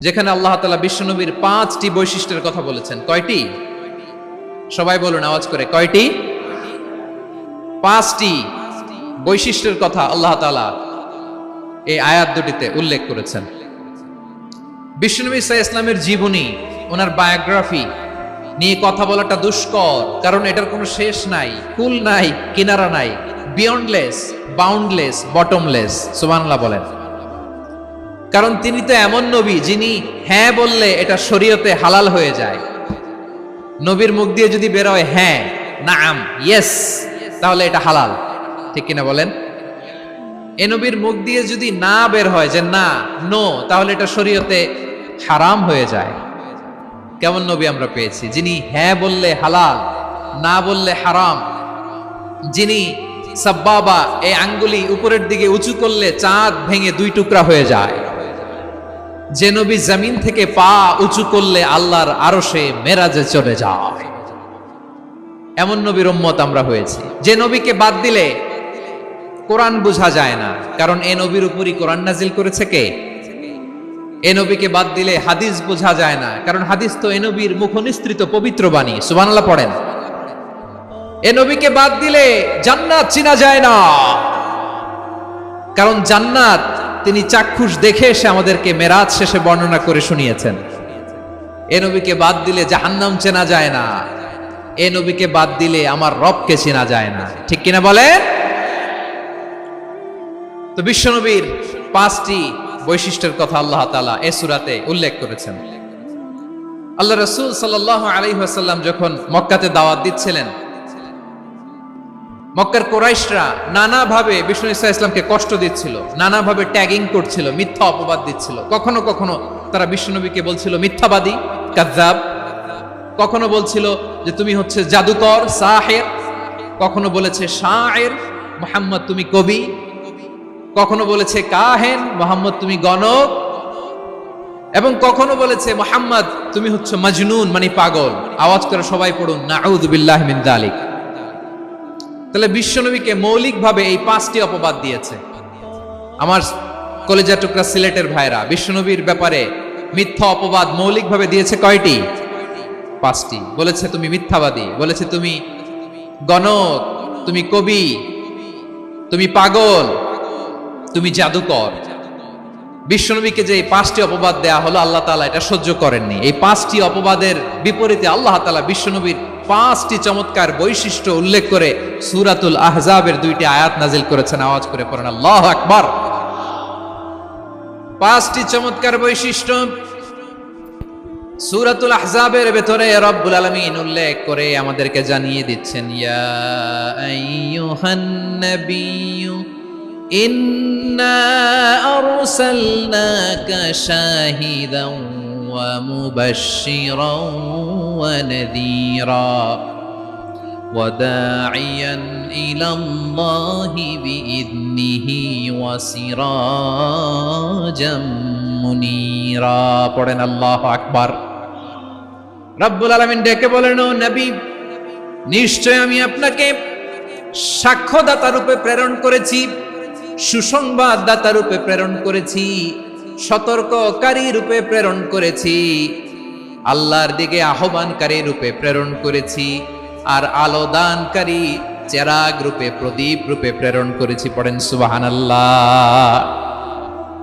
যেখানে আল্লাহ তাআলা বিশ্বনবীর 5টি বৈশিষ্ট্যের কথা বলেছেন। কয়টি? সবাই বলুন আওয়াজ করে, কয়টি? 5টি বৈশিষ্ট্যের কথা আল্লাহ তাআলা এই আয়াত দুটিতে উল্লেখ করেছেন। বিশ্বনবী সাল্লাল্লাহু আলাইহি ওয়াসাল্লামের জীবনী, ওনার বায়োগ্রাফি নিয়ে কথা বলাটা দুষ্কর, কারণ এটার কোনো শেষ নাই, কুল নাই, কিনারা নাই, বিয়ন্ডলেস, বাউন্ডলেস, বটমলেস। সুবহানাল্লাহ বলেন। কারণ তিনি তো এমন নবী যিনি হ্যাঁ বললে এটা শরীয়তে হালাল হয়ে যায়। নবীর মুখ দিয়ে যদি বের হয় হ্যাঁ, নাম, ইয়েস, তাহলে এটা হালাল। ঠিক কিনা বলেন? এ নবীর মুখ দিয়ে যদি না বের হয় যে না, নো, তাহলে এটা শরীয়তে হারাম হয়ে যায়। কেমন নবী আমরা পেয়েছি, যিনি হ্যাঁ বললে হালাল, না বললে হারাম, যিনি সাব্বাবা, এই আঙ্গুলি উপরের দিকে উঁচু করলে চাঁদ ভেঙে 2 টুকরা হয়ে যায়, যে নবী জমিন থেকে পা উঁচু করলে আল্লাহর আরশে মেরাজে চলে যায়, এমন নবীর উম্মত আমরা হয়েছি। যে নবীকে বাদ দিলে কোরআন বোঝা যায় না, কারণ এ নবীর উপরই কোরআন নাজিল করেছে কে? এ নবীকে বাদ দিলে হাদিস বোঝা যায় না, কারণ হাদিস তো এ নবীর মুখনিসৃত পবিত্র বাণী। সুবহানাল্লাহ পড়েন। এ নবীকে বাদ দিলে জান্নাত চিনা যায় না, কারণ জান্নাত তিনি চাক্ষুষ দেখে এসে আমাদেরকে মেরাজ শেষে বর্ণনা করে শুনিয়েছেন। এ নবীকে বাদ দিলে জাহান্নাম চেনা যায় না, এ নবীকে বাদ দিলে আমার রবকে চেনা যায় না। ঠিক কিনা বলেন? তো বিশ্বনবীর 5টি বৈশিষ্ট্যের কথা আল্লাহ তাআলা এই সূরাতে উল্লেখ করেছেন। আল্লাহ রাসূল সাল্লাল্লাহু আলাইহি ওয়াসাল্লাম যখন মক্কাতে দাওয়াত দিচ্ছিলেন, মক্কার কুরাইশরা নানাভাবে বিষ্ণু ইসা ইসলামকে কষ্ট দিচ্ছিল, নানাভাবে ট্যাগিং করছিল, মিথ্যা অপবাদ দিচ্ছিল। কখনো কখনো তারা বিশ্বনবীকে বলছিল মিথ্যাবাদী, কাযযাব। কখনো বলছিল যে তুমি হচ্ছে জাদুকর, সাহির। কখনো বলেছে শায়ের, মুহাম্মদ তুমি কবি। কখনো বলেছে কাহেন, মুহাম্মদ তুমি গণক। এবং কখনো বলেছে মুহাম্মদ তুমি হচ্ছে মাজনুন, মানে পাগল। আওয়াজ করে সবাই পড়ুন, নাউযু বিল্লাহি মিন যালিক। তাহলে বিশ্বনবীকে মৌলিকভাবে এই 5টি অপবাদ দিয়েছে। আমার কলেজা টুকরা সিলেটের ভাইরা, বিশ্বনবীর ব্যাপারে মিথ্যা অপবাদ মৌলিকভাবে দিয়েছে কয়টি? 5টি। বলেছে তুমি মিথ্যাবাদী, বলেছে তুমি গণক, তুমি কবি, তুমি পাগল, তুমি জাদুকর। বিশ্বনবীকে যে এই 5টি অপবাদ দেয়া হলো, আল্লাহ তাআলা এটা সহ্য করেননি। এই 5টি অপবাদের বিপরীতে আল্লাহ তাআলা বিশ্বনবীর 5টি চমৎকার বৈশিষ্ট্য উল্লেখ করে সূরাতুল আহজাবের 2টি আয়াত নাজিল করেছেন। আওয়াজ করে পড়েন আল্লাহু আকবার। 5টি চমৎকার বৈশিষ্ট্য সূরাতুল আহজাবের ভেতরে রব্বুল আলামিন উল্লেখ করে আমাদেরকে জানিয়ে দিচ্ছেন, ইয়া আইয়ুহান নাবিয়্যু ইন্না আরসালনাকা শাহিদান ওয়া মুবাশশিরান ওয়া নাযীরা ওয়া দাঈয়ান ইলাল্লাহি বিইذনিহি ওয়া সিরাজাম মুনীরা। পড়েন আল্লাহু আকবার। রব্বুল আলামিন ডেকে বলেন, ও নবী, নিশ্চয় আমি আপনাকে সাক্ষ্যদাতা রূপে প্রেরণ করেছি, সুসংবাদদাতা রূপে প্রেরণ করেছি, সতর্ককারী রূপে প্রেরণ করেছি, আল্লাহর দিকে আহ্বানকারী রূপে প্রেরণ করেছি, আর আলো দানকারী চেরাগ রূপে, প্রদীপ রূপে প্রেরণ করেছি। পড়েন সুবহানাল্লাহ।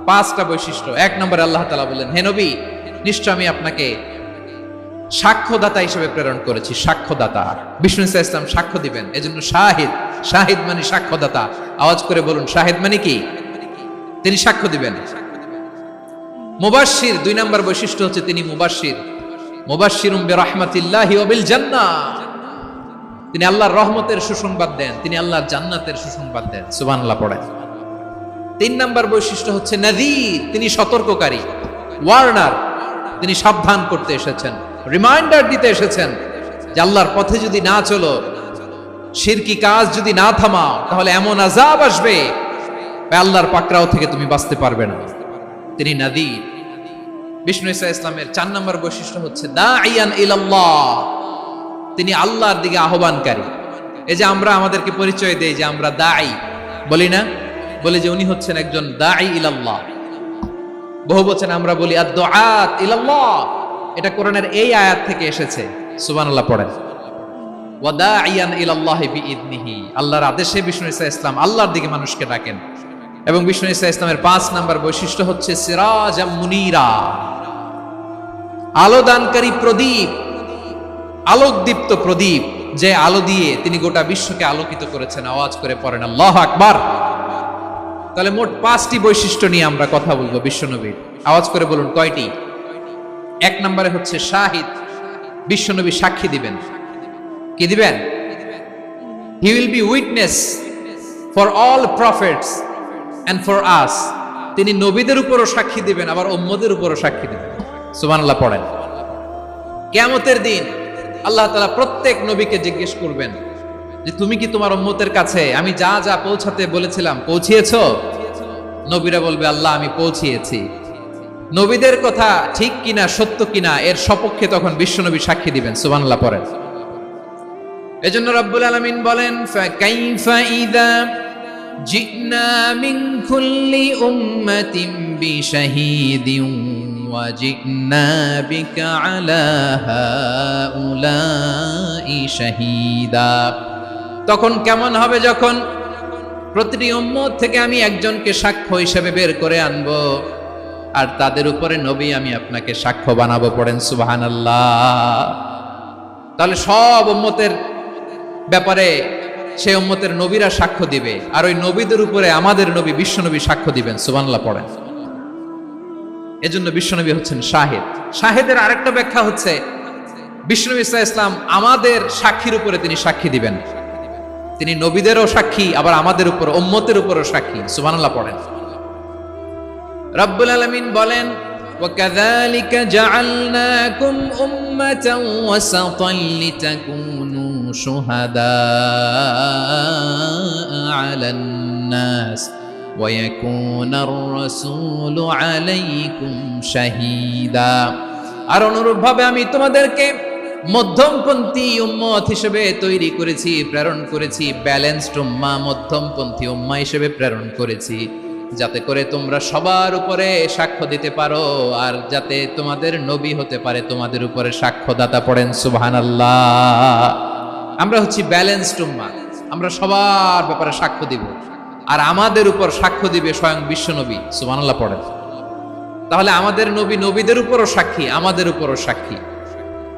5টা বৈশিষ্ট্য। 1 নম্বরে আল্লাহ তাআলা বলেন, হে নবী, নিশ্চয় আমি আপনাকে সাক্ষ্যদাতা হিসেবে প্রেরণ করেছি। সাক্ষ্যদাতা, বিষ্ণু ইসা ইসলাম সাক্ষ্য দিবেন, এজন্য শাহিদ। শাহিদ মানে সাক্ষ্যদাতা। আওয়াজ করে বলুন, শাহিদ মানে কি? তিনি সাক্ষ্য দিবেন। মুবাশশির, 2 নম্বর বৈশিষ্ট্য হচ্ছে তিনি মুবাশশির। মুবাশশিরুম বিরাহমাতিল্লাহি ওয়া বিল জান্নাহ। তিনি আল্লাহর রহমতের সুসংবাদ দেন, তিনি আল্লাহর জান্নাতের সুসংবাদ দেন। সুবহানাল্লাহ পড়েন। 3 নম্বর বৈশিষ্ট্য হচ্ছে নাযীর, তিনি সতর্ককারী, ওয়ার্নার। তিনি সাবধান করতে এসেছেন, রিমাইন্ডার দিতে এসেছেন যে আল্লাহর পথে যদি না চলো, শিরকি কাজ যদি না থামাও, তাহলে এমন আযাব আসবে আল্লাহর পাকড়াও থেকে তুমি বাঁচতে পারবে না। তিনি নাযীর। বিষ্ণু ইসা ইসলামের 4 নম্বর বৈশিষ্ট্য হচ্ছে দাঈয়ান ইলাল্লাহ, তিনি আল্লাহর দিকে আহ্বানকারী। এই যে আমরা আমাদেরকে পরিচয় দেই যে আমরা দাঈ, বলি না? বলে যে উনি হচ্ছেন একজন দাঈ ইলাল্লাহ। বহুবচনে আমরা বলি আদ-দুআত ইলাল্লাহ, এটা কোরআনের এই আয়াত থেকে এসেছে। সুবহানাল্লাহ পড়েন। ওয়া দাঈয়ান ইলাল্লাহি বিইذনিহি, আল্লাহর আদেশে বিষ্ণু ঈসা ইসলাম আল্লাহর দিকে মানুষকে ডাকেন। এবং বিষ্ণু ঈসা ইসলামের 5 নাম্বার বৈশিষ্ট্য হচ্ছে সিরাজাম মুনীরা, আলোদানকারী প্রদীপ, আলোকদীপ্ত প্রদীপ, যে আলো দিয়ে তিনি গোটা বিশ্বকে আলোকিত করেছেন। আওয়াজ করে পড়েন আল্লাহু আকবার। তাহলে মোট 5টি বৈশিষ্ট্য নিয়ে আমরা কথা বলবো বিশ্বনবীর। আওয়াজ করে বলুন কয়টি? 1 নম্বরে হচ্ছে শাহিদ, বিশ্বনবী সাক্ষী দিবেন। কি দিবেন? He will be witness for all prophets and for us. তিনি নবীদের উপরও সাক্ষী দিবেন, আবার উম্মতের উপরও সাক্ষী দিবেন। সুবহানাল্লাহ পড়েন। কিয়ামতের দিন আল্লাহ তাআলা প্রত্যেক নবীকে জিজ্ঞেস করবেন যে তুমি কি তোমার উম্মতের কাছে আমি যা যা পৌঁছাতে বলেছিলাম পৌঁছিয়েছো? নবীরা বলবে আল্লাহ আমি পৌঁছিয়েছি। নবীদের কথা ঠিক কিনা, সত্য কিনা, এর সপক্ষে তখন বিশ্বনবী সাক্ষী দিবেন। সুবহানাল্লাহ পড়েন। এজন্য রব্বুল আলামিন বলেন ফাকাইফা ইযা জিনা মিন কুল্লি উম্মাতিন বিশাহীদিন ওয়া জিনা বিকা আলা হাউলাই শাহীদা। তখন কেমন হবে যখন প্রতিটি উম্মত থেকে আমি একজনকে সাক্ষ্য হিসেবে বের করে আনবো, আর তাদের উপরে নবী আমি আপনাকে সাক্ষ্য বানাবো। পড়েন সুবহানাল্লাহ। তাহলে সব উম্মতের ব্যাপারে সে উম্মতের নবীরা সাক্ষ্য দিবে, আর ওই নবীদের উপরে আমাদের নবী বিশ্বনবী সাক্ষ্য দিবেন। সুবহানাল্লাহ পড়েন। এজন্য বিশ্বনবী হচ্ছেন শাহিদ। শাহিদের আরেকটা ব্যাখ্যা হচ্ছে বিশ্বনবী সাল্লাল্লাহু আলাইহি ওয়াসাল্লাম আমাদের সাক্ষীর উপরে তিনি সাক্ষী দিবেন। তিনি নবীদেরও সাক্ষী, আবার আমাদের উপর উম্মতের উপরও সাক্ষী। সুবহানাল্লাহ পড়েন। রব্বুল আলামিন বলেন وَكَذَلِكَ جَعَلْنَاكُمْ أُمَّةً وَسَطًا لِتَكُونُوا شُهَدَاءَ عَلَى النَّاسِ وَيَكُونَ الرَّسُولُ عَلَيْكُمْ شَهِيدًا। আর অনুরূপভাবে আমি তোমাদেরকে মধ্যমপন্থী উম্মত হিসেবে তৈরি করেছি, প্রেরণ করেছি। ব্যালেন্সড উম্মাহ, মধ্যমপন্থী উম্মাহ হিসেবে প্রেরণ করেছি, যাতে করে তোমরা সবার উপরে সাক্ষ্য দিতে পারো, আর যাতে তোমাদের নবী হতে পারে তোমাদের উপরে সাক্ষ্যদাতা। পড়েন সুবহানাল্লাহ। আমরা হচ্ছি ব্যালেন্সড উম্মাহ, আমরা সবার ব্যাপারে সাক্ষ্য দিব, আর আমাদের উপর সাক্ষ্য দিবে স্বয়ং বিশ্বনবী। সুবহানাল্লাহ পড়েন। তাহলে আমাদের নবী নবীদের উপরও সাক্ষী, আমাদের উপরও সাক্ষী।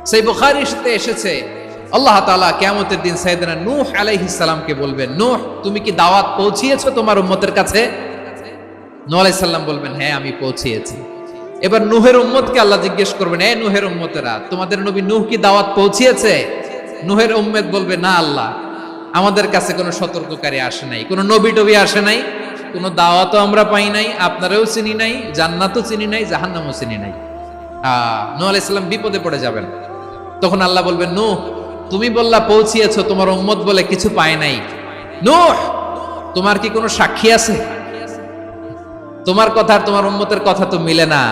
সেই বুখারীতে এসেছে আল্লাহ তাআলা কিয়ামতের দিন সাইয়েদনা নূহ আলাইহিস সালামকে বলবেন, নূহ তুমি কি দাওয়াত পৌঁছিয়েছো তোমার উম্মতের কাছে? নূহ আলাইহিস সালাম বলবেন হ্যাঁ আমি পৌঁছিয়েছি। এবার নূহের উম্মতকে আল্লাহ জিজ্ঞেস করবেন, এ নূহের উম্মতেরা তোমাদের নবী নূহ কি দাওয়াত পৌঁছিয়েছে? নূহের উম্মত বলবে না আল্লাহ, আমাদের কাছে কোনো সতর্ককারী আসে নাই, কোনো নবী টবি আসে নাই, কোনো দাওয়াতও আমরা পাই নাই, আপনারাও চিনি নাই, জান্নাতও চিনি নাই, জাহান্নামও চিনি নাই। নূহ আলাইহিস সালাম বিপদে পড়ে যাবেন। তখন আল্লাহ বলবেন নূহ তুমি বললা পৌঁছিয়েছো, তোমার উম্মত বলে কিছু পায় নাই। নূহ তোমার কি কোনো সাক্ষী আছে? তোমার কথা আর তোমার উম্মতের কথা তো মিলে না।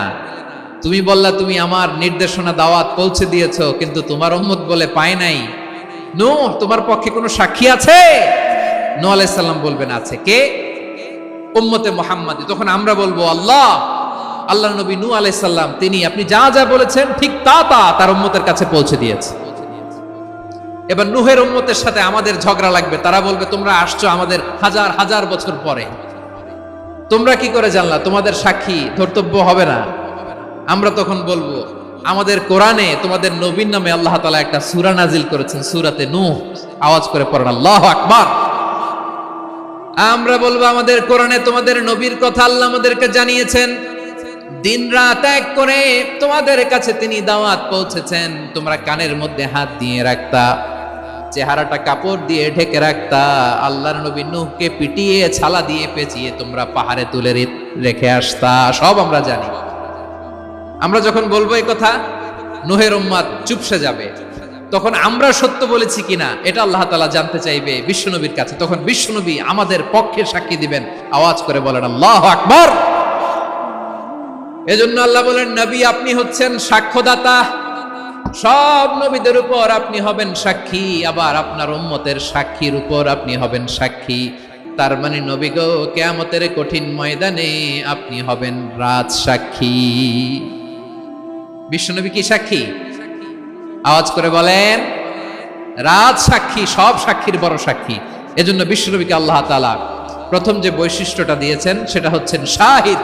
তুমি বললা তুমি আমার নির্দেশনা দাওয়াত পৌঁছে দিয়েছো, কিন্তু তোমার উম্মত বলে পায় নাই। নূহ তোমার পক্ষে কোনো সাক্ষী আছে? নূহ আলাইহিস সালাম বলবেন আছে। কে? উম্মতে মুহাম্মাদী। তখন আমরা বলবো আল্লাহ, আল্লাহ নবী নূহ আলাইহিস সালাম তিনি আপনি যা যা বলেছেন ঠিক তা তা তার উম্মতের কাছে পৌঁছে দিয়েছে। এবার নূহের উম্মতের সাথে আমাদের ঝগড়া লাগবে। তারা বলবে তোমরা আসছো আমাদের হাজার হাজার বছর পরে, তোমরা কি করে জানলা? তোমাদের সাক্ষী ধর্তব্য হবে না। আমরা তখন বলবো আমাদের কোরআনে তোমাদের নবীর নামে আল্লাহ তাআলা একটা সূরা নাজিল করেছেন, সূরাতে নূহ। আওয়াজ করে পড়েন আল্লাহু আকবার। আমরা বলবো আমাদের কোরআনে তোমাদের নবীর কথা আল্লাহ আমাদেরকে জানিয়েছেন, দিন রাত এক করে তোমাদের কাছে তিনি দাওয়াত পৌঁছেছেন। তোমরা কানের মধ্যে হাত দিয়ে রাখতা, চেহারাটা কাপড় দিয়ে ঢেকে রাখতা, আল্লাহর নবী নূহকে পিটিয়ে ছালা দিয়ে পেঁচিয়ে তোমরা পাহাড়ে তুলে রেখে আসতা। সব আমরা জানি। আমরা যখন বলবো এই কথা, নূহের উম্মত চুপসে যাবে। তখন আমরা সত্য বলেছি কিনা এটা আল্লাহ তাআলা জানতে চাইবে বিশ্বনবীর কাছে। তখন বিশ্বনবী আমাদের পক্ষে সাক্ষী দিবেন। আওয়াজ করে বলেন আল্লাহু আকবার। এজন্য আল্লাহ বলেন নবী আপনি হচ্ছেন সাক্ষ্যদাতা, সব নবীদের উপর আপনি হবেন সাক্ষী, আবার আপনার উম্মতের সাক্ষীর উপর আপনি হবেন সাক্ষী। তার মানে নবী গো, কিয়ামতের কঠিন ময়দানে আপনি হবেন রাজ সাক্ষী। বিশ্বনবী কি সাক্ষী? আওয়াজ করে বলেন, রাজ সাক্ষী, সব সাক্ষীর বড় সাক্ষী। এজন্য বিশ্বনবীকে আল্লাহ তাআলা প্রথম যে বৈশিষ্ট্যটা দিয়েছেন সেটা হচ্ছেন শাহিদ।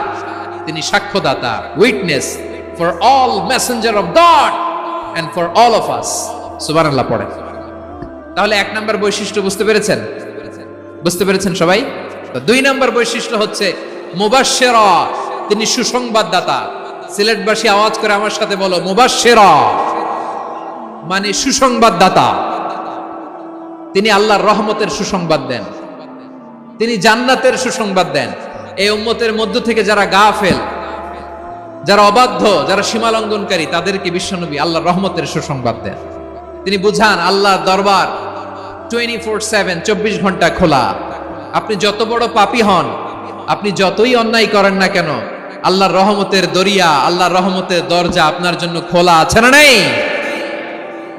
তিনি সাক্ষ্যদাতা, witness for all messenger of God and for all of us. সুবহানাল্লাহ পড়েন। তাহলে এক নাম্বার বৈশিষ্ট্য বুঝতে পেরেছেন? বুঝতে পেরেছেন সবাই? তো দুই নাম্বার বৈশিষ্ট্য হচ্ছে মুবাশশিরা, তিনি সুসংবাদদাতা। সিলেটবাসী আওয়াজ করে আমার সাথে বলো, মুবাশশিরা মানে সুসংবাদদাতা। তিনি আল্লাহর রহমতের সুসংবাদ দেন, তিনি জান্নাতের সুসংবাদ দেন। এই উম্মতের মধ্য থেকে যারা গাফেল, যারা অবাধ্য, যারা সীমালঙ্ঘনকারী, তাদেরকে বিশ্বনবী আল্লাহর রহমতের সুসংবাদ দেন। তিনি বুঝান আল্লাহর দরবার 24/7, 24 ঘন্টা খোলা। আপনি যত বড় পাপী হন, আপনি যতই অন্যায় করেন না কেন, আল্লাহর রহমতের দরিয়া, আল্লাহর রহমতের দরজা আপনার জন্য খোলা আছে না নেই?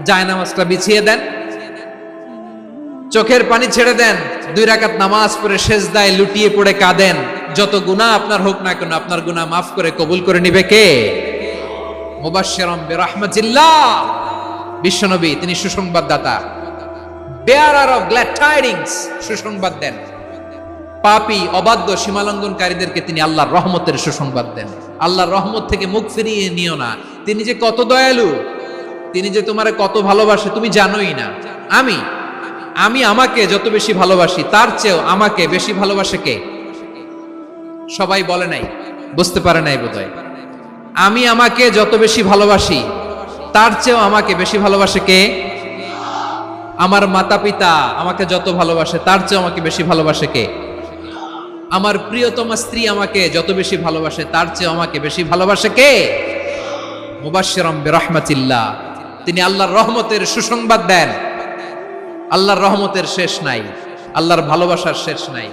জায়নামাজটা বিছিয়ে দেন, চোখের পানি ছেড়ে দেন, 2 রাকাত নামাজ পড়ে সেজদায় লুটিয়ে পড়ে কাঁদেন। যত গুনাহ আপনার হোক না কেন, আপনার গুনাহ মাফ করে কবুল করে নিবে কে? মুবাশশিরাম বিরাহমাতিল্লাহ। বিশ্বনবী তিনি সুসংবাদদাতা, বেয়ারার অফ গ্ল্যাড টাইডিংস, সুসংবাদ দেন। পাপী, অবাধ্য, সীমালঙ্ঘনকারীদেরকে তিনি আল্লাহর রহমতের সুসংবাদ দেন। আল্লাহর রহমত থেকে মুখ ফিরিয়ে নিও না। তিনি যে কত দয়ালু, তিনি যে তোমারে কত ভালোবাসে তুমি জানোই না। আমি আমাকে যত বেশি ভালোবাসি, তার চেয়েও আমাকে বেশি ভালোবাসে কে? সবাই বলে নাই, বুঝতে পারে নাই বোধহয়। আমি আমাকে যত বেশি ভালোবাসি, তার চেয়েও আমাকে বেশি ভালোবাসে কে? আমার মাতা পিতা আমাকে যত ভালোবাসে, তার চেয়েও আমাকে বেশি ভালোবাসে কে? আমার প্রিয়তমা স্ত্রী আমাকে যত বেশি ভালোবাসে, তার চেয়েও আমাকে বেশি ভালোবাসে কে? মুবাশশিরাম বিরাহমাতিল্লাহ, তিনি আল্লাহর রহমতের সুসংবাদ দেন। আল্লাহর রহমতের শেষ নাই, আল্লাহর ভালোবাসার শেষ নাই।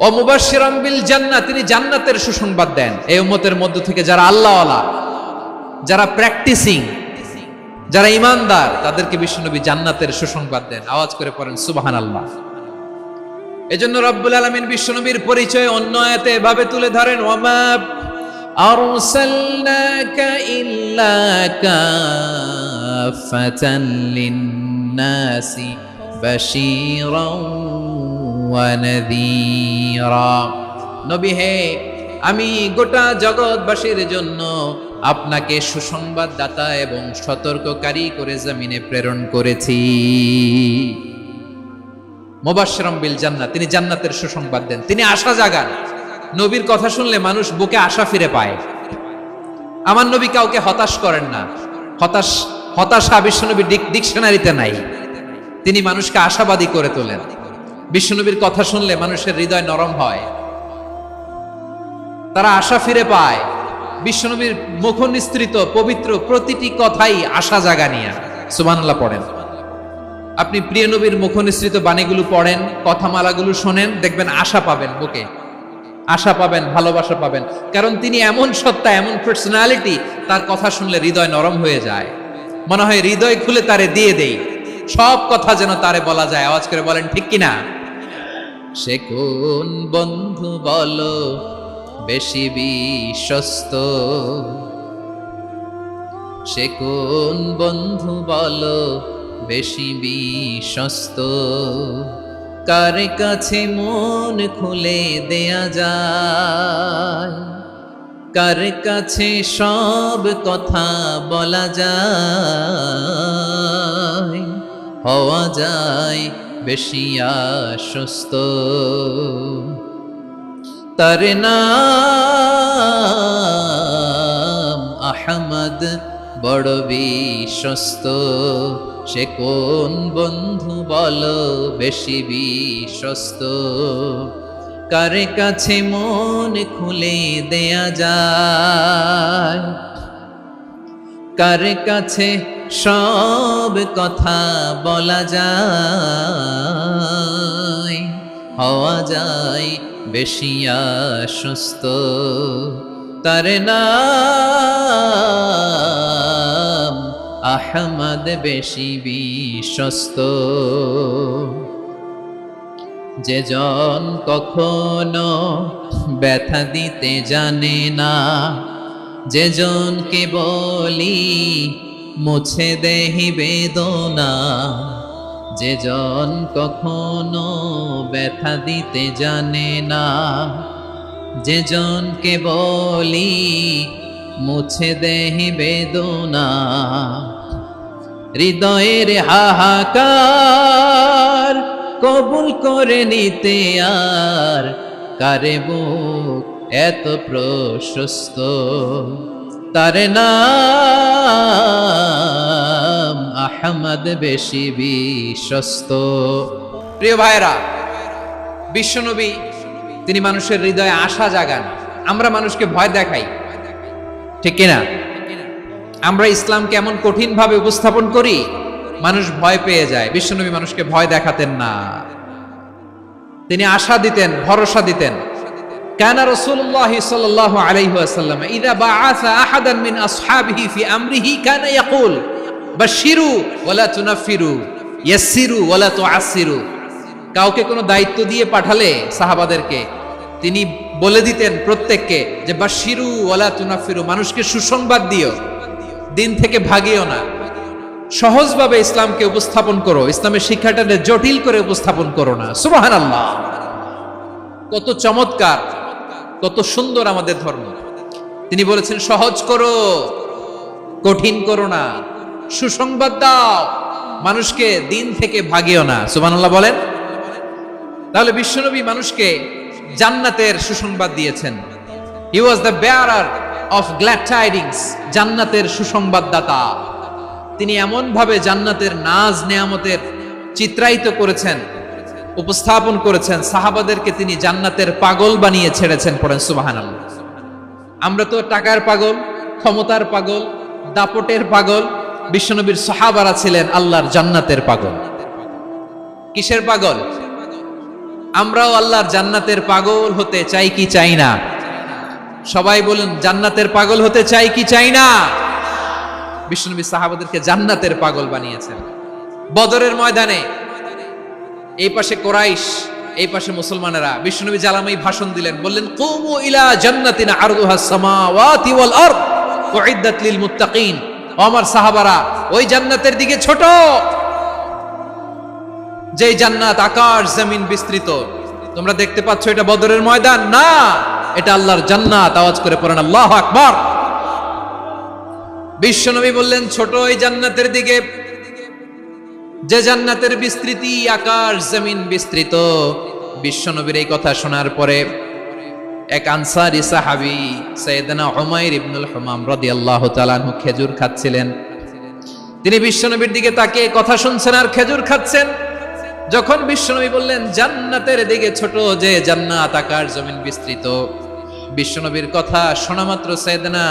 ও মুবাশশিরাম বিল জান্নাহ, তিনি জান্নাতের সুসংবাদ দেন। এই উম্মতের মধ্য থেকে যারা আল্লাহওয়ালা, যারা প্র্যাকটিসিং, যারা ঈমানদার, তাদেরকে বিশ্বনবী জান্নাতের সুসংবাদ দেন। আওয়াজ করে পড়েন সুবহানাল্লাহ। এজন্য রব্বুল আলামিন বিশ্বনবীর পরিচয় অন্য আয়াতে এভাবে তুলে ধরেন, ওয়ামা আরসালনাকা ইল্লা কাফাতান লিন-নাসি বাশীরাও ওয়া নাযীরা। নবী হে, আমি গোটা জগৎবাসীর জন্য আপনাকে সুসংবাদদাতা এবং সতর্ককারী করে জমিনে প্রেরণ করেছি। মুবাশশিরাম বিল জান্নাহ, তিনি জান্নাতের সুসংবাদ দেন, তিনি আশা জাগান। নবীর কথা শুনলে মানুষ বুকে আশা ফিরে পায়। আমার নবী কাউকে হতাশ করেন না। হতাশা বিশ্বনবীর ডিকশনারিতে নাই। তিনি মানুষকে আশাবাদী করে তোলেন। বিশ্বনবীর কথা শুনলে মানুষের হৃদয় নরম হয়, তারা আশা ফিরে পায়। বিশ্বনবীর মুখ নিঃসৃত পবিত্র প্রতিটি কথাই আশা জাগানিয়া। সুবহানাল্লাহ পড়েন। আপনি প্রিয় নবীর মুখ নিঃসৃত বাণীগুলো পড়েন, কথামালাগুলো শোনেন, দেখবেন আশা পাবেন, বুকে আশা পাবেন, ভালোবাসা পাবেন। কারণ তিনি এমন সত্তা, এমন পার্সোনালিটি, তার কথা শুনলে হৃদয় নরম হয়ে যায়। মনে হয় হৃদয় খুলে তারে দিয়ে দেই, সব কথা যেন তারে বলা যায়। আওয়াজ করে বলেন ঠিক কিনা? সে কোন বন্ধু বলো বেশি বিশ্বস্ত, সে কোন বন্ধু বলো বেশি বিশ্বস্ত, কার কাছে মন খুলে দেয়া যায়, কার কাছে সব কথা বলা যায়, হওয়া যায় বেশি আশ্বস্ত। তার নাম আহমদ, বড় বিশ্বস্ত। সে কোন বন্ধু বলো বেশি বিশ্বস্ত, কার কাছে মন খুলে দেয়া যায়, কার কাছে সব কথা বলা যায়, হওয়া যায় বেশি আশ্বস্ত। তার নাম আহমদ, বেশি বিশ্বস্ত। যে জন কখনো ব্যথা দিতে জানে না, যে জনকে বলি মুছে দেহি বেদনা, যে জন কখনো ব্যথা দিতে জানে না, যে জনকে বলি মুছে দেহি বেদনা, হৃদয়ের হাহাকার কবুল করে নিতে আর কারে বুক এত প্রশস্ত, তার নাম আহমদ বেশি বিশ্বস্ত। প্রিয় ভাইরা, বিশ্বনবী তিনি মানুষের হৃদয়ে আশা জাগান। আমরা মানুষকে ভয় দেখাই, ঠিক কিনা? আমরা ইসলামকে এমন কঠিন ভাবে উপস্থাপন করি, মানুষ ভয় পেয়ে যায়। বিশ্বনবী মানুষকে ভয় দেখাতেন না, তিনি আশা দিতেন, ভরসা দিতেন। কানা রাসূলুল্লাহ সাল্লাল্লাহু আলাইহি ওয়াসাল্লাম ইযা বাআসা আহাদান মিন আসহাবিহি ফি আমরিহি কানা ইয়াকুল বাশশিরু ওয়ালা তুনাফিরু ইয়াসসিরু ওয়ালা তুআসসিরু। কাউকে কোনো দায়িত্ব দিয়ে পাঠালে সাহাবাদেরকে তিনি বলে দিতেন প্রত্যেককে যে বাশশিরু ওয়ালা তুনাফিরু, মানুষকে সুসংবাদ দিও, দিন থেকে ভাগিও না, সহজভাবে ইসলামকে উপস্থাপন করো, ইসলামের শিক্ষাটাকে জটিল করে উপস্থাপন করো না। সুবহানাল্লাহ, কত চমৎকার, কত সুন্দর আমাদের ধর্ম। তিনি বলেছেন সহজ করো, কঠিন করো না, সুসংবাদ দাও, মানুষকে দিন থেকে ভাগিও না। সুবহানাল্লাহ বলেন। তাহলে বিশ্বনবী মানুষকে জান্নাতের সুসংবাদ দিয়েছেন। He was the bearer of glad tidings, জান্নাতের সুসংবাদদাতা। তিনি এমন ভাবে জান্নাতের নাজ নেয়ামতের চিত্রায়িত করেছেন, উপস্থাপন করেছেন, সাহাবাদেরকে তিনি জান্নাতের পাগল বানিয়ে ছেড়েছেন। পড়েন সুবহানাল্লাহ। আমরা তো টাকার পাগল, ক্ষমতার পাগল, দাপটের পাগল। বিশ্বনবীর সাহাবারা ছিলেন আল্লাহর জান্নাতের পাগল। কিসের পাগল? আমরাও আল্লাহর জান্নাতের পাগল হতে চাই কি চাই না? সবাই বলেন, জান্নাতের পাগল হতে চাই কি চাই না? বিশ্বনবী সাহাবাদেরকে জান্নাতের পাগল বানিয়েছেন। বদরের ময়দানে এই পাশে কোরাইশ, এই পাশে মুসলমানেরা। বিশ্বনবী জালামাই ভাষণ দিলেন, বললেন কুমু ইলা জান্নাতিন আরদুহাস সামাওয়াতি ওয়াল আরদ উইদ্দাত লিল মুত্তাকিন। আমার সাহাবারা, ওই জান্নাতের দিকে ছোট, যেই জান্নাত আকাশ জমিন বিস্তৃত। তোমরা দেখতে পাচ্ছ এটা বদরের ময়দান না, এটা আল্লাহর জান্নাত। আওয়াজ করে পড়েন আল্লাহু আকবার। বিশ্বনবী বললেন ছোট ওই জান্নাতের দিকে, যে জান্নাতের বিস্তৃতি আকাশ জমিন বিস্তৃত। বিশ্বনবীর এই কথা শোনার পরে এক আনসারী সাহাবী সাইয়েদনা উমাইর ইবনুল হুমাম রাদিয়াল্লাহু তাআলা আনহু খেজুর খাচ্ছিলেন। তিনি বিশ্বনবীর দিকে তাকিয়ে কথা শুনছেন আর খেজুর খাচ্ছেন। যখন বিশ্বনবী বললেন জান্নাতের দিকে ছোট, যে জান্নাত আকাশ জমিন বিস্তৃত, বিশ্বনবীর কথা শোনা মাত্র সাইয়েদনা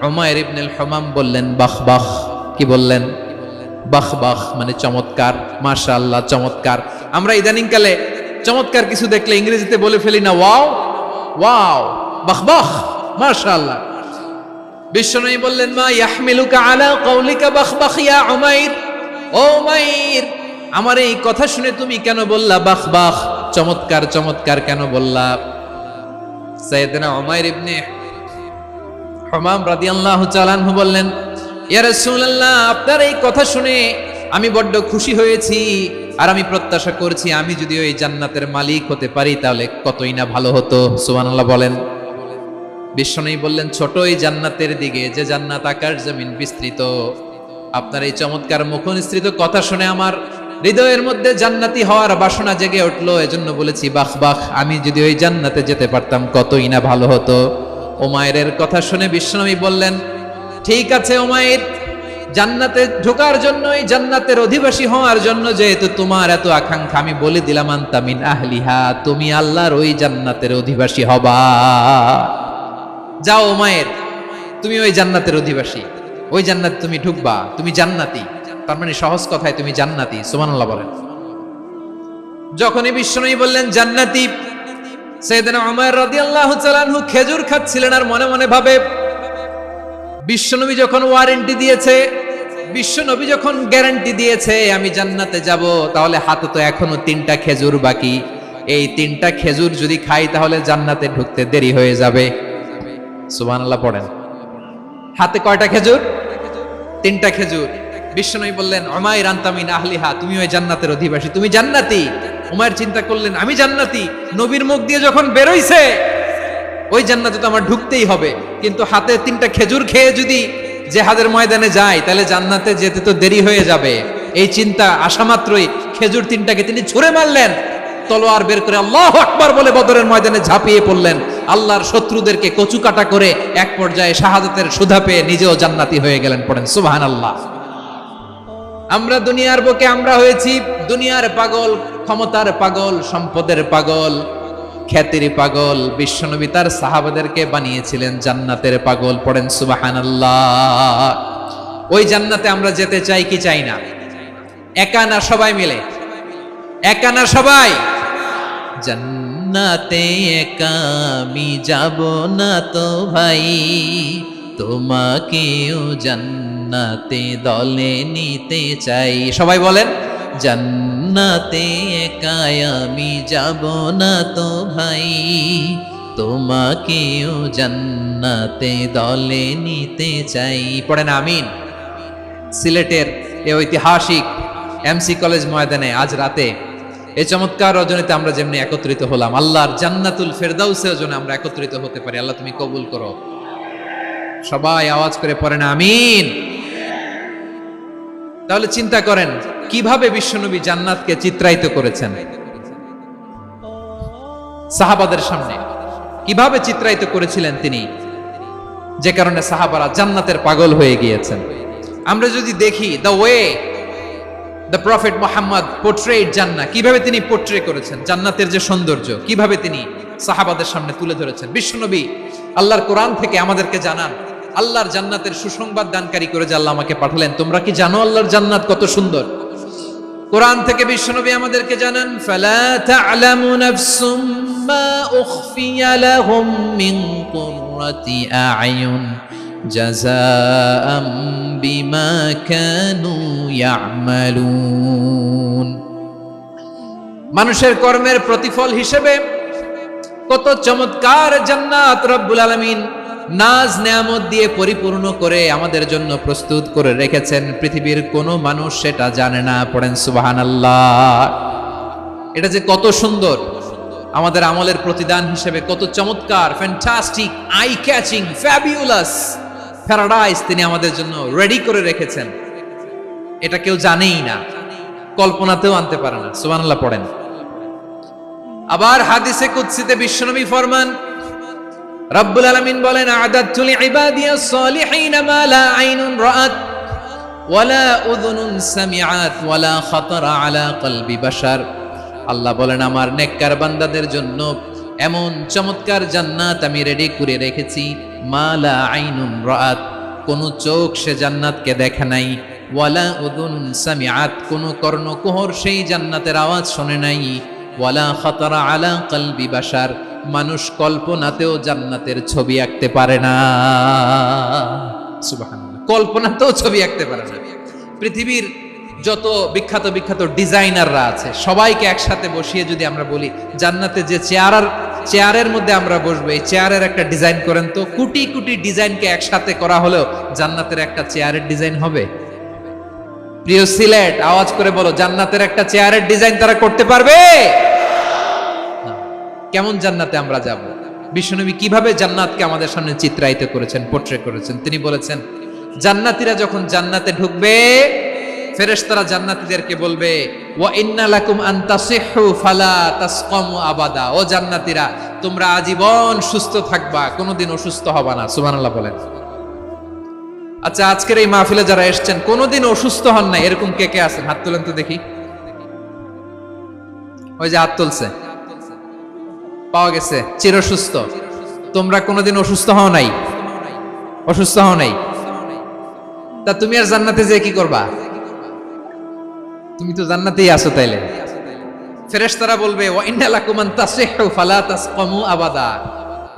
উমাইর ইবনুল হুমাম বললেন বাহ বাহ। কি বললেন? বাহ বাহ, মানে চমৎকার, মাশাআল্লাহ, চমৎকার। আমরা ইদানিং কালে চমৎকার কিছু দেখলে ইংরেজিতে বলে ফেলি না ওয়াও ওয়াও, বাহ বাহ, মাশাআল্লাহ। বিশ্বনবী বললেন মা ইয়াহমিলুকা আলা কওলিকা বাহ বাহ ইয়া উমাইর। ও উমাইর, আমার এই কথা শুনে তুমি কেন বললা বাহ বাহ, চমৎকার চমৎকার কেন বললা? সাইয়েদনা উমাইর ইবনে হুমাম রাদিয়াল্লাহু তাআলা আনহু বললেন ইয়া রাসূলুল্লাহ, আপনার এই কথা শুনে আমি বড্ড খুশি হয়েছি, আর আমি প্রত্যাশা করছি আমি যদি ওই জান্নাতের মালিক হতে পারি তাহলে কতই না ভালো হতো। সুবহানাল্লাহ বলেন। বিশ্বনবী বললেন ছোট ওই জান্নাতের দিকে, যে জান্নাত আকাশ জমিন বিস্তৃত। আপনার এই চমৎকার মুখনিসৃত কথা শুনে আমার হৃদয়ের মধ্যে জান্নাতি হওয়ার বাসনা জেগে উঠলো, এজন্য বলেছি বাহ বাহ, আমি যদি ওই জান্নাতে যেতে পারতাম কতই না ভালো হতো। উমাইরের কথা শুনে বিশ্বনবী বললেন ঠিক আছে উমাইর, জান্নাতে ঢোকার জন্য, এই জান্নাতের অধিবাসী হওয়ার জন্য যেহেতু তোমার এত আকাঙ্ক্ষা, আমি বলে দিলাম আনতা মিন আহলিহা, তুমি আল্লাহর ওই জান্নাতের অধিবাসী হবা। যাও উমাইর, তুমি ওই জান্নাতের অধিবাসী, ওই জান্নাতে তুমি ঢুকবা, তুমি জান্নাতি। তার মানে সহজ কথায় তুমি জান্নাতি। সুবহানাল্লাহ বলেন। যখনই বিশ্বনবী বললেন জান্নাতি, সাইয়েদনা উমর রাদিয়াল্লাহু তাআলা আনহু খেজুর খাচ্ছিলেন আর মনে মনে ভাবে বিশ্বনবী যখন ওয়ারেন্টি দিয়েছে, বিশ্বনবী যখন গ্যারান্টি দিয়েছে আমি জান্নাতে যাব, তাহলে হাতে তো এখনো 3টা খেজুর বাকি। এই 3টা খেজুর যদি খাই তাহলে জান্নাতে ঢুকতে দেরি হয়ে যাবে। সুবহানাল্লাহ পড়েন। হাতে কয়টা খেজুর? 3টা খেজুর। বিশ্বনবী বললেন, উমাইর আনতা মিন আহলিহা, তুমি ওই জান্নাতের অধিবাসী, তুমি জান্নাতি। উমাইর চিন্তা করলেন, আমি জান্নাতি? নবীর মুখ দিয়ে যখন বেরোইছে ওই জান্নাতে তো আমার ঢুকতেই হবে, কিন্তু হাতে 3টা খেজুর খেয়ে যদি জিহাদের ময়দানে যাই তাহলে জান্নাতে যেতে তো দেরি হয়ে যাবে। এই চিন্তা আসা মাত্রই খেজুর 3টাকে তিনি ছুঁড়ে মারলেন, তলোয়ার বের করে আল্লাহু আকবার বলে বদরের ময়দানে ঝাঁপিয়ে পড়লেন। আল্লাহর শত্রুদেরকে কচুকাটা করে এক পর্যায়ে শাহাদাতের সুধা পেয়ে নিজেও জান্নাতি হয়ে গেলেন। পড়েন সুবহানাল্লাহ। আমরা দুনিয়ার বুকে আমরা হয়েছি দুনিয়ার পাগল, ক্ষমতার পাগল, সম্পদের পাগল, খ্যাতির পাগল। বিশ্বনবী তার সাহাবাদেরকে বানিয়েছিলেন জান্নাতের পাগল। পড়েন সুবহানাল্লাহ। ওই জান্নাতে আমরা যেতে চাই কি চাই না? একা না সবাই মিলে? একা না সবাই? জান্নাতে একা আমি যাব না তো ভাই, তোমাকেও জান্নাতে দলে নিতে চাই। সবাই বলেন, জান্নাতে একা আমি যাব না তো ভাই, তোমাকেও জান্নাতে দলে নিতে চাই। পড়েন আমিন। সিলেটের এই ঐতিহাসিক এমসি কলেজ ময়দানে আজ রাতে এই চমৎকার রজনীতে আমরা যেমনি একত্রিত হলাম, আল্লাহর জান্নাতুল ফেরদাউসের জন্য আমরা একত্রিত হতে পারি। আল্লাহ তুমি কবুল করো। সবাই আওয়াজ করে পড়েন আমিন। তাহলে চিন্তা করেন কিভাবে বিশ্বনবী জান্নাতকে চিত্রায়িত করেছেন সাহাবাদের সামনে, কিভাবে চিত্রায়িত করেছিলেন তিনি, যে কারণে সাহাবারা জান্নাতের পাগল হয়ে গিয়েছেন। আমরা যদি দেখি the way the prophet Muhammad portrait জান্নাত, কিভাবে তিনি পোর্ট্রে করেছেন জান্নাতের যে সৌন্দর্য, কিভাবে তিনি সাহাবাদের সামনে তুলে ধরেছেন। বিশ্বনবী আল্লাহর কোরআন থেকে আমাদেরকে জানান আল্লাহর জান্নাতের সুসংবাদ দানকারী করে যে আল্লাহ আমাকে পাঠালেন। তোমরা কি জানো আল্লাহর জান্নাত কত সুন্দর? কোরআন থেকে বিশ্বনবী আমাদেরকে জানান, ফালা তা'লামু নাফসুম মা উখফিয়া লাহুম মিন কুররাতি আ'য়ুন জাযাআম বিমা কানু ইয়া'মালুন। মানুষের কর্মের প্রতিফল হিসেবে কত চমৎকার জান্নাত রব্বুল আলামিন নাজ নেয়ামত দিয়ে পরিপূর্ণ করে আমাদের জন্য প্রস্তুত করে রেখেছেন। পৃথিবীর কোনো মানুষ সেটা জানে না। পড়েন সুবহানাল্লাহ। এটা যে কত সুন্দর, আমাদের আমলের প্রতিদান হিসেবে কত চমৎকার, fantastic, eye catching, fabulous paradise তিনি আমাদের জন্য রেডি করে রেখেছেন। এটা কেউ জানেই না, কল্পনাতেও আনতে পারে না। সুবহানাল্লাহ পড়েন। আবার হাদিসে কুদসিতে বিশ্বনবী ফরমান, রব্বুল আলামিন বলেন, আ'দাতু লিইবাদিয়াস সালিহিনা মা লা আইনুন রাআত ওয়ালা উযুনুন সামিআত ওয়ালা খাতারা আলা কলবি বাশার। আল্লাহ বলেন, আমার নেককার বান্দাদের জন্য এমন চমৎকার জান্নাত আমি রেডি করে রেখেছি, মা লা আইনুন রাআত, কোন চোখ সে জান্নাতকে দেখে নাই, ওয়ালা উযুনুন সামিআত, কোন কর্ণকুহর সেই জান্নাতের আওয়াজ শোনে নাই, ওয়ালা খাতারা আলা কলবি বাশার, মানুষ কল্পনাতেও জান্নাতের ছবি আঁকতে পারে না। সুবহানাল্লাহ, কল্পনাতেও ছবি আঁকতে পারে না। পৃথিবীর যত বিখ্যাত বিখ্যাত ডিজাইনাররা আছে সবাইকে একসাথে বসিয়ে যদি আমরা বলি জান্নাতে যে চেয়ারের মধ্যে আমরা বসবো, এই চেয়ারের একটা ডিজাইন করেন তো, কোটি কোটি ডিজাইনকে একসাথে করা হলেও জান্নাতের একটা চেয়ারের ডিজাইন হবে? প্রিয় সিলেট, আওয়াজ করে বলো, জান্নাতের একটা চেয়ারের ডিজাইন তারা করতে পারবে? কেমন জান্নাতে আমরা যাব? বিশ্বনবী কিভাবে জান্নাতকে আমাদের সামনে চিত্রায়িত করেছেন, পোর্ট্রে করেছেন। তিনি বলেছেন, জান্নাতীরা যখন জান্নাতে ঢুকবে ফেরেশতারা জান্নাতীদেরকে বলবে, ওয়া ইন্না লাকুম আন তাসিহু ফালা তাসকামু আবাদা, ও জান্নাতীরা তোমরা আজীবন সুস্থ থাকবা, কোনোদিন অসুস্থ হবা না। সুবহানাল্লাহ বলেন। আচ্ছা, আজকের এই মাহফিলে যারা এসেছেন কোনোদিন অসুস্থ হন না এরকম কে কে আছেন? হাত তোলেন তো দেখি। ওই যে হাত তুলছে, পাওয়া গেছে, চিরসুস্থ। তোমরা কোনোদিন অসুস্থ হও নাই? অসুস্থ হও নাই? তা তুমি আর জান্নাতে যে কি করবা? তুমি তো জান্নাতেই আছো। তাইলে ফেরেশতারা বলবে, ওয়া ইন্না লাকুম আন তাসিহু ফালা তাসকামু আবাদা,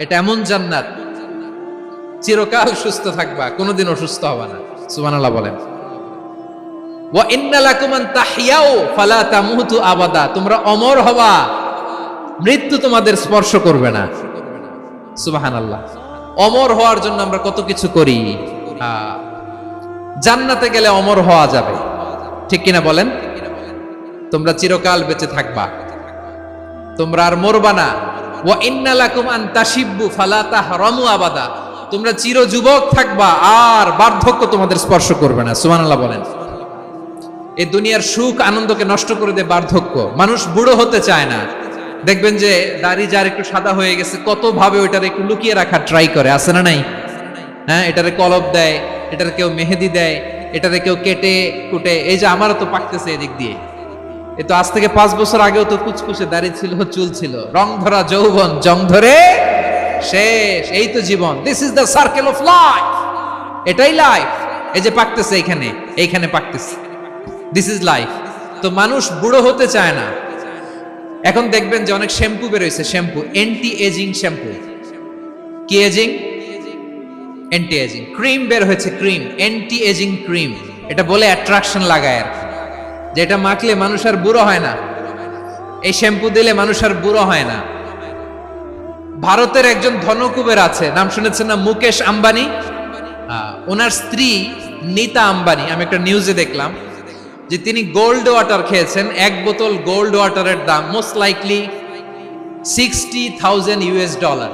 এটা এমন জান্নাত চিরকাল সুস্থ থাকবা, কোনোদিন অসুস্থ হবা না। সুবহানাল্লাহ বলেন। ওয়া ইন্না লাকুম আন তাহইয়াউ ফালা তামুতু আবাদা, তোমরা অমর হবা, মৃত্যু তোমাদের স্পর্শ করবে না। সুবহানাল্লাহ। অমর হওয়ার জন্য আমরা কত কিছু করি। জান্নাতে গেলে অমর হওয়া যাবে, ঠিক কিনা বলেন? তোমরা চিরকাল বেঁচে থাকবা, তোমরা আর মরবা না। ওয়া ইন্না লাকুম আন তাশিব্বু ফালা তাহরামু আবাদা। তোমরা চির যুবক থাকবা, আর বার্ধক্য তোমাদের স্পর্শ করবে না। সুবহানাল্লাহ বলেন। এই দুনিয়ার সুখ আনন্দকে নষ্ট করে দেয় বার্ধক্য। মানুষ বুড়ো হতে চায় না। দেখবেন যে দাড়ি যার একটু সাদা হয়ে গেছে, কত ভাবে ওইটারে একটু লুকিয়ে রাখার ট্রাই করে, আছে না নাই? হ্যাঁ, এটারে কলপ দেয়, এটারে কেউ মেহেদি দেয়, এটারে কেউ কেটে কুটে। এই যে আমারও তো পাকতেছে এদিক দিয়ে, এ তো আজ থেকে 5 বছর আগেও তো কুচকুচে দাড়ি ছিল, চুল ছিল, রং ধরা যৌবন জং ধরে শেষ। এই তো জীবন। This is the circle of life. এটাই লাইফ। এই যে পাকতেছে এইখানে, এইখানে পাকতেছে, দিস ইজ লাইফ। তো মানুষ বুড়ো হতে চায় না। এখন দেখবেন যে অনেক শ্যাম্পু বেরোইছে, শ্যাম্পু অ্যান্টি এজিং শ্যাম্পু। কি এজিং? Anti aging. ক্রিম বের হয়েছে, ক্রিম, অ্যান্টি এজিং ক্রিম। এটা বলে অ্যাট্রাকশন লাগায় আর, যে এটা মাখলে মানুষ আর বুড়ো হয় না, এই শ্যাম্পু দিলে মানুষ আর বুড়ো হয় না। ভারতের একজন ধনকুবের আছে, নাম শুনেছেন না? মুকেশ আম্বানি। ওনার স্ত্রী নীতা আম্বানি, আমি একটা নিউজে দেখলাম যে তিনি গোল্ড ওয়াটার খেয়েছেন। 1 বোতল গোল্ড ওয়াটারের দাম মোস্ট লাইকলি $60,000,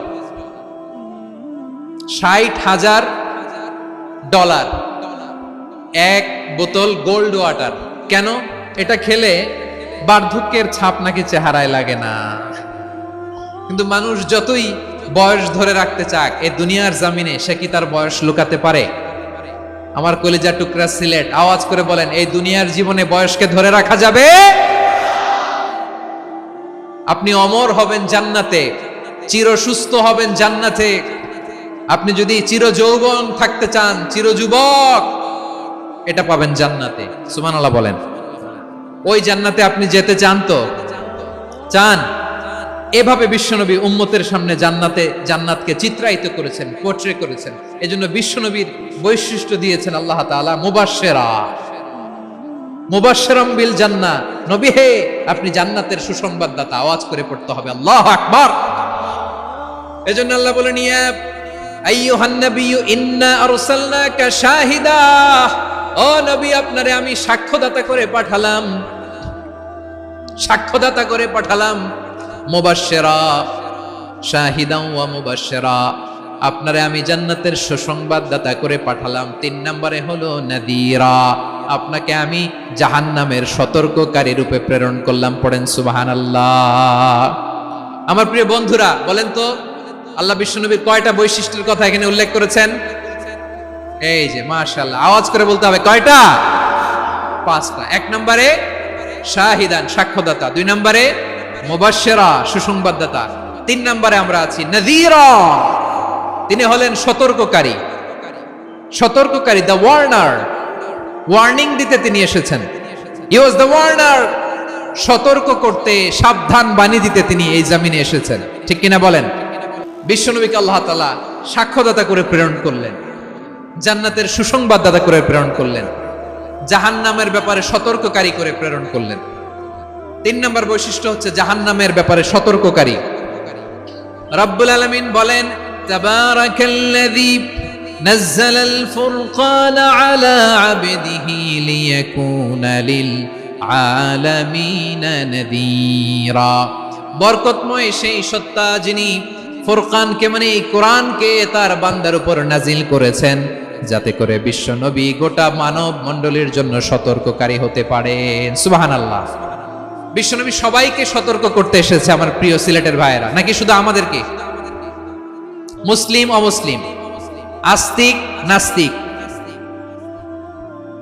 $60,000 1 বোতল গোল্ড ওয়াটার। কেন? এটা খেলে বার্ধক্যের ছাপ নাকি চেহারায় লাগে না। কিন্তু মানুষ যতই বয়স ধরে রাখতে চাক, এই দুনিয়ার জামিনে সে কি তার বয়স লুকাতে পারে? আমার কলিজা টুকরা সিলেট, আওয়াজ করে বলেন, এই দুনিয়ার জীবনে বয়সকে ধরে রাখা যাবে? আপনি অমর হবেন জান্নাতে, চির সুস্থ হবেন জান্নাতে। আপনি যদি চির যৌবন থাকতে চান, চির যুবক, এটা পাবেন জান্নাতে। সুবহানাল্লাহ বলেন। ওই জান্নাতে আপনি যেতে চান তো? চান? এভাবে বিশ্বনবী উম্মতের সামনে জান্নাতকে চিত্রায়িত করেছেন, পোর্ট্রে করেছেন। এজন্য বিশ্বনবীর বৈশিষ্ট্য দিয়েছেন আল্লাহ তাআলা মুবাশশিরাম বিল জান্নাহ। নবী হে, আপনি জান্নাতের সুসংবাদদাতা। আওয়াজ করে পড়তে হবে আল্লাহু আকবার। এজন্য আল্লাহ বলেন, ইয়া আইয়ুহান নাবিয়্যু ইন্না আরসালনাকা শাহিদা। ও নবী, আপনারে আমি সাক্ষ্যদাতা করে পাঠালাম, সাক্ষ্যদাতা করে পাঠালাম। মুবাশশিরা, শাহিদান ওয়া মুবাশশিরা, আপনারে আমি জান্নাতের সুসংবাদদাতা করে পাঠালাম। 3 নম্বরে হলো নাদিরা, আপনাকে আমি জাহান্নামের সতর্ককারী রূপে প্রেরণ করলাম। পড়েন সুবহানাল্লাহ। আমার প্রিয় বন্ধুরা, বলেন তো আল্লাহ বিশ্বনবীর কয়টা বৈশিষ্ট্যের কথা এখানে উল্লেখ করেছেন? এই যে মাশাআল্লাহ, আওয়াজ করে বলতে হবে, কয়টা? 5টা। 1 নম্বরে শাহিদান, সাক্ষ্যদাতা। 2 নম্বরে মুবাশশিরা, সুসংবাদদাতা। 3 নম্বরে আমরা আছি নাযীরা, তিনি হলেন সতর্ককারী। সতর্ককারী, দ্য ওয়ার্নার, ওয়ার্নিং দিতে তিনি এসেছেন। হি ওয়াজ দ্য ওয়ার্নার, সতর্ক করতে, সাবধান বাণী দিতে তিনি এই জমিনে এসেছেন। ঠিক কিনা বলেন? বিশ্বনবীকে আল্লাহ তাআলা সাক্ষ্যদাতা করে প্রেরণ করলেন, জান্নাতের সুসংবাদদাতা করে প্রেরণ করলেন, জাহান্নামের ব্যাপারে সতর্ককারী করে প্রেরণ করলেন। 3 নম্বর বৈশিষ্ট্য হচ্ছে জাহান্নামের ব্যাপারে সতর্ককারী। রব্বুল আলামিন বলেন, তাবারাকাল্লাযী নাযালাল ফুরকানা আলা আবদিহি লিয়াকুনা লিল আলামিনা নাযীরা। বরকতময় সেই সত্তা যিনি ফুরকানকে, মানে কোরআনকে তার বান্দার উপর নাজিল করেছেন, যাতে করে বিশ্ব নবী গোটা মানব মণ্ডলীর জন্য সতর্ককারী হতে পারেন। সুবহানাল্লাহ। বিশ্বনবী সবাইকে সতর্ক করতে এসেছে, আমার প্রিয় সিলেটের ভাইয়েরা, নাকি শুধু আমাদেরকে? মুসলিম অমুসলিম, আস্তিক নাস্তিক,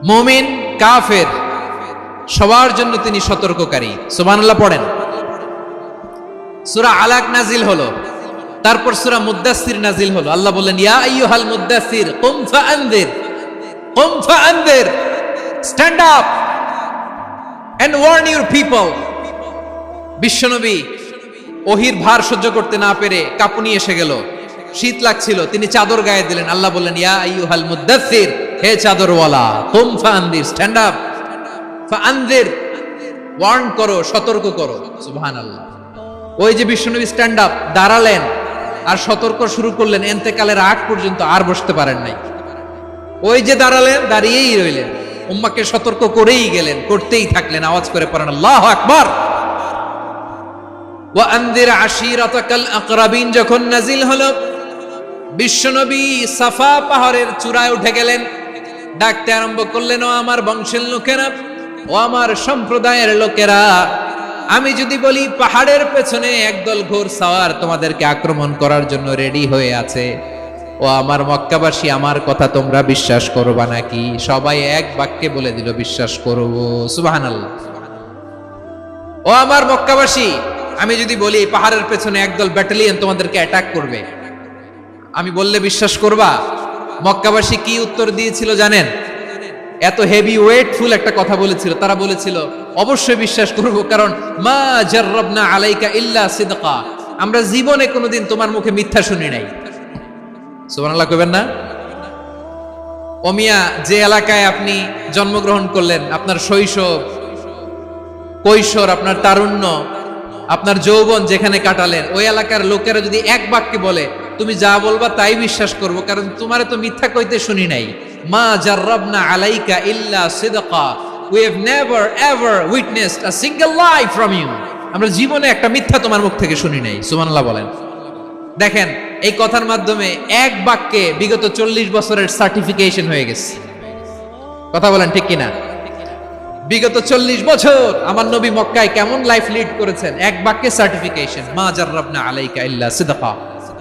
মুমিন কাফের, সবার জন্য তিনি সতর্ককারী। সুবহানাল্লাহ পড়েন। সূরা আলাক নাজিল হলো, তারপর সূরা মুদ্দাসসির নাজিল হলো। আল্লাহ বললেন, ইয়া আইয়ুহাল মুদ্দাসসির কুম ফাআনযির, কুম ফাআনযির, stand up and warn your people. বিশ্বনবী ওহির ভার সহ্য করতে না পেরে কাঁপুনি এসে গেল, শীত লাগছিল, তিনি চাদর গায়ে দিলেন। আল্লাহ বললেন, ইয়া আইয়ুহাল মুদ্দাসসির, হে চাদরওয়ালা, কুম ফাআনযির, স্ট্যান্ড আপ, ফাআনযির, ওয়ার্ন করো, সতর্ক করো। সুবহানাল্লাহ। ওই যে বিশ্বনবী স্ট্যান্ড আপ দাঁড়ালেন আর সতর্ক শুরু করলেন, এন্তেকালের আগ পর্যন্ত আর বসতে পারেন নাই। ওই যে দাঁড়ালেন, দাঁড়িয়েই রইলেন, উম্মাকে সতর্ক করেই গেলেন, করতেই থাকলেন। আওয়াজ করে পড়েন আল্লাহু আকবার। ওয়া আনদির আশিরাতাকাল আকরাবিন যখন নাজিল হলো, বিশ্বনবী সাফা পাহাড়ের চূড়ায় উঠে গেলেন, ডাকতে আরম্ভ করলেন, ও আমার বংশের লোকেরা, ও আমার সম্প্রদায়ের লোকেরা, আমি যদি বলি পাহাড়ের পেছনে একদল ঘোড়সাওয়ার তোমাদেরকে আক্রমণ করার জন্য রেডি হয়ে আছে, ও আমার মক্কাবাসী, আমার কথা তোমরা বিশ্বাস করবা নাকি? সবাই এক বাক্যে বলে দিল, বিশ্বাস করব। সুবহানাল্লাহ। ও আমার মক্কাবাসী, আমি যদি বলি পাহাড়ের পেছনে একদল ব্যাটালিয়ন তোমাদেরকে অ্যাটাক করবে, আমি বললে বিশ্বাস করবা? মক্কাবাসী কি উত্তর দিয়েছিল জানেন? এত হেভি ওয়েটফুল একটা কথা বলেছিল। তারা বলেছিল অবশ্যই বিশ্বাস করব, কারণ মা জাররাবনা আলাইকা ইল্লা সিদকা, আমরা জীবনে কোনোদিন তোমার মুখে মিথ্যা শুনি নাই। সুবহানাল্লাহ কইবেন না? ওমিয়া, যে এলাকায় আপনি জন্মগ্রহণ করলেন, আপনার শৈশব, কৈশোর, আপনার তারুণ্য, আপনার যৌবন যেখানে কাটালেন, ওই এলাকার লোকেরা যদি এক বাক্যে বলে তুমি যা বলবা তাই বিশ্বাস করব, কারণ তোমারে তো মিথ্যা কইতে শুনি নাই। মা জাররাবনা আলাইকা ইল্লা সিদকা, we have never ever witnessed a single lie from you, আমরা জীবনে একটা মিথ্যা তোমার মুখ থেকে শুনি নাই। সুবহানাল্লাহ বলেন। দেখেন, এই কথার মাধ্যমে এক বাক্যে বিগত 40 বছরের সার্টিফিকেশন হয়ে গেছে। কথা বলেন ঠিক কিনা? বিগত 40 বছর আমার নবী মক্কায় কেমন লাইফ লিড করেছেন, এক বাক্যে সার্টিফিকেশন, মা জাররাবনা আলাইকা ইল্লা সিদকা।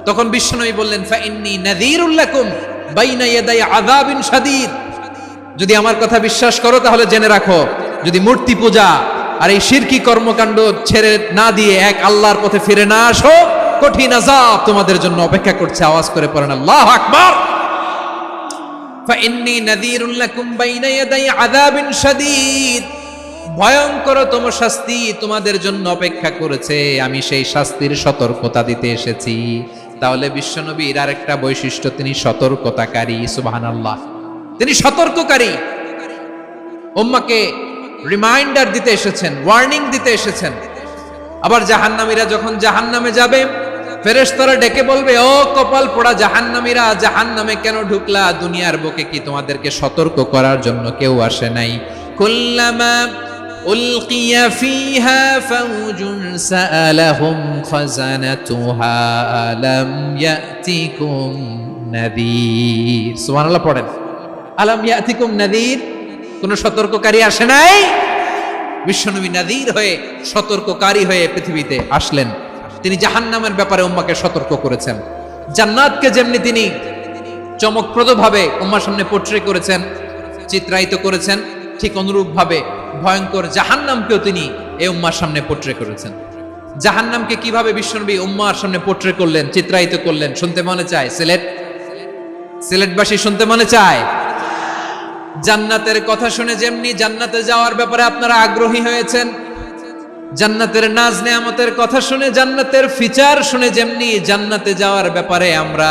তখন বিশ্বনবী বললেন, ফা ইন্নী নাযীরুল লাকুম বাইনা ইয়াদাই আযাবিন শাদীদ, যদি আমার কথা বিশ্বাস করো তাহলে জেনে রাখো, যদি মূর্তি পূজা আর এই শিরকি কর্মকাণ্ড ছেড়ে না দিয়ে এক আল্লাহর পথে ফিরে না আসো, কঠিন আযাব তোমাদের জন্য অপেক্ষা করছে। আওয়াজ করে পড়েন আল্লাহু আকবার। ফাইন্নী নাযীরুল লাকুম বাইনা ইয়াদাই আযাবিন শাদীদ, ভয়ঙ্করতম শাস্তি তোমাদের জন্য অপেক্ষা করেছে, আমি সেই শাস্তির সতর্কতা দিতে এসেছি। তাহলে বিশ্বনবীর আরেকটা বৈশিষ্ট্য, তিনি সতর্কতাকারী। সুবহানাল্লাহ, তিনি সতর্ককারী। উম্মাকে রিমাইন্ডার দিতে এসেছেন, ওয়ার্নিং দিতে এসেছেন। আবার জাহান্নামীরা যখন জাহান্নামে যাবে, ফেরেশতারা ডেকে বলবে, ও কপাল পোড়া জাহান্নামীরা, জাহান্নামে কেন ঢুকলা? দুনিয়ার বুকে কি তোমাদেরকে সতর্ক করার জন্য কেউ আসে নাই? কুল্লামা উলকিয়া ফিহা ফাউজুন সাআলাহুম খাযানাতুহা আলাম ইয়াতিকুম নাযীর। সুবহানাল্লাহ পড়েন। আলাম ইয়াতিকুম নাযীর, কোন সতর্ককারী আসে নাই? বিশ্বনবী নাযীর হয়ে, সতর্ককারী হয়ে পৃথিবীতে আসলেন। তিনি জাহান্নামের ব্যাপারে উম্মাকে সতর্ক করেছেন। জান্নাতকে যেমনি তিনি চমকপ্রদভাবে উম্মার সামনে পোট্রে করেছেন, চিত্রায়িত করেছেন, ঠিক অনুরূপভাবে ভয়ঙ্কর জাহান্নামকেও তিনি এই উম্মার সামনে পোট্রে করেছেন। জাহান্নামকে কিভাবে বিশ্বনবী উম্মার সামনে পোট্রে করলেন, চিত্রায়িত করলেন, শুনতে মনে চায়? সিলেটবাসী শুনতে মনে চায়? জান্নাতের কথা শুনে যেমনি জান্নাতে যাওয়ার ব্যাপারে আপনারা আগ্রহী হয়েছেন, জান্নাতের নাজ নেয়ামতের কথা শুনে, জান্নাতের ফিচার শুনে যেমনি জান্নাতে যাওয়ার ব্যাপারে আমরা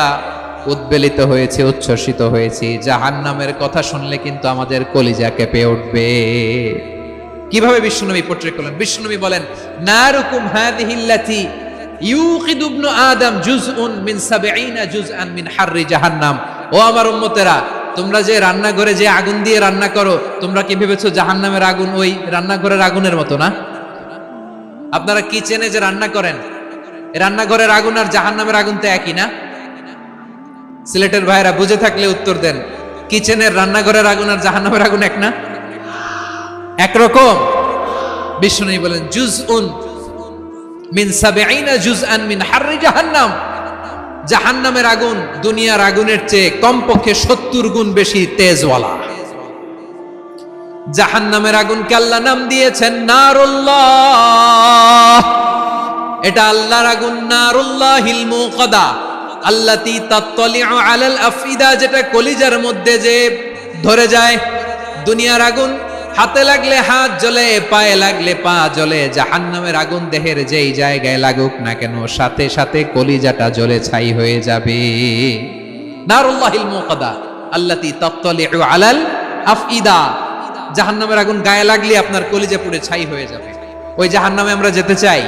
উদ্বেলিত হয়েছি, উচ্ছ্বসিত হয়েছি, জাহান্নামের কথা শুনলে কিন্তু আমাদের কলিজা কেঁপে উঠবে। কিভাবে বিশ্বনবী পোট্রে করলেন? বিশ্বনবী বলেন, নারুকুম হাযিহিল্লাতী ইউকিদু ইবনু আদম জুজউন মিন ৭০ জুজআন মিন হাররি জাহান্নাম। ও আমার উম্মতেরা, তোমরা যে রান্নাঘরে যে আগুন দিয়ে রান্না করো, তোমরা কি ভেবেছো জাহান্নামের আগুন ওই রান্নাঘরের আগুনের মতো না? আপনারা কিচেনে যে রান্না করেন, রান্নাঘরের আগুন আর জাহান্নামের আগুন তো একই না? সিলেটের ভাইরা বুঝে থাকলে উত্তর দেন, কিচেনের রান্নাঘরের আগুন আর জাহান্নামের আগুন এক না? একরকম? বিশ্বনবী বলেন, জুজউন মিন ৭০ জুজআন মিন হাররি জাহান্নাম, জাহান্নামের আগুন দুনিয়ার আগুনের চেয়ে কমপক্ষে ৭০ গুণ বেশি তেজওয়ালা। জাহান্নামের আগুনকে আল্লাহ নাম দিয়েছেন নারুল্লাহ। এটা আল্লাহর আগুন, নারুল্লাহিল মুকাদা আল্লাতী তাত্তালিউ আলাল আফইদা, যেটা কলিজার মধ্যে যে ধরে যায়। দুনিয়ার আগুন হাতে লাগলে হাত জ্বলে, পায়ে লাগলে পা জ্বলে, জাহান্নামের আগুন দেহের যেই জায়গায় লাগুক না কেন, সাথে সাথে কলিজাটা জ্বলে ছাই হয়ে যাবে। নারুল্লাহিল মুকাদা আল্লাতী তাত্তালিউ আলাল আফইদা, জাহান্নামের আগুন গায়ে লাগলে আপনার কলিজা পুড়ে ছাই হয়ে যাবে। ওই জাহান্নামে আমরা যেতে চাই?